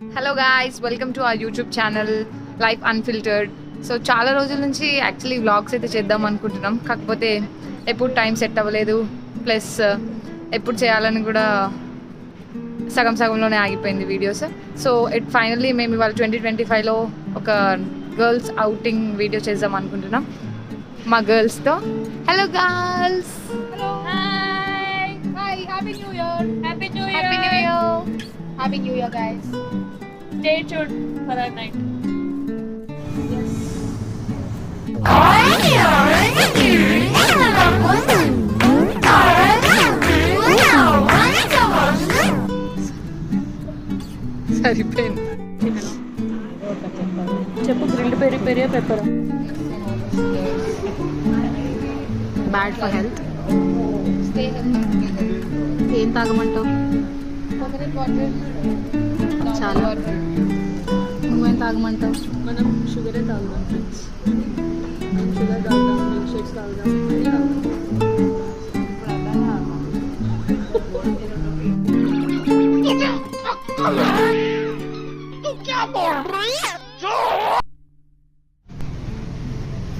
Hello guys, welcome to our YouTube channel life unfiltered. So చాలా రోజుల నుంచి actually vlogs అయితే చేద్దాం అనుకుంటున్నాం, కాకపోతే ఎప్పుడు టైం సెట్ అవ్వలేదు, ప్లస్ ఎప్పుడు చేయాలని కూడా సగం సగంలోనే ఆగిపోయింది వీడియోస్. సో ఫైనల్లీ మేము ఇవాళ 2025లో ఒక గర్ల్స్ అవుటింగ్ వీడియో చేద్దాం అనుకుంటున్నాం మా గర్ల్స్తో. Hello girls, Hi! Hi! Happy New Year! Happy New Year! Happy new year. Happy New Year, guys! Stay tuned for that night. సరిపోయింది. చెప్పు, grilled peri పెరియా pepper. Bad for health. ఏం తాగమంటావు? చాలా. నువ్వేం తాగమంటావు? మనం షుగరే తాగుదాం ఫ్రెండ్స్. షుగర్ తాగుదాం, మిల్క్ షేక్స్ తాగుదాం, అన్నీ తాగుదాం.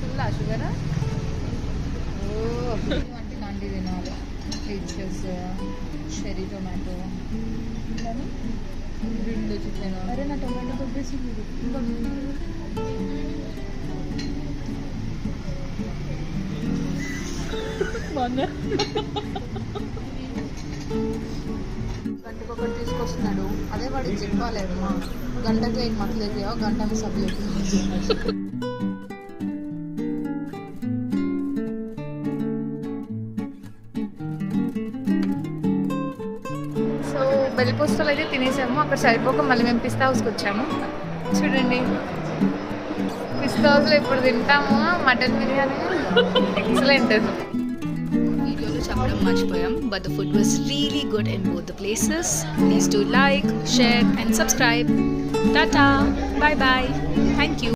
ఫుల్ షుగరా? ఇలాంటి కండి తినాలి. Peaches, cherry tomato, grilled chicken. అరే నా టొమాటో కొట్టేసి బాగుందా? గంటకు ఒకటి తీసుకొస్తున్నాడు, అదే వాడికి చెప్పాలేదు. గంటకు एक मत लेके आओ, घंटा में सब लेके आओ. సో బెల్లిపోస్టల్ అయితే తినేసాము. అక్కడ సరిపోక మళ్ళీ మేము పిస్తా హౌస్కి వచ్చాము. చూడండి, పిస్తా హౌస్లో ఇప్పుడు తింటాము మటన్ బిర్యానీ. ఎక్సలెంట్. వీడియోలో చెప్పడం మర్చిపోయాం, but the food was really good in both the places. Please do like, share and subscribe. Tata, bye bye, thank you.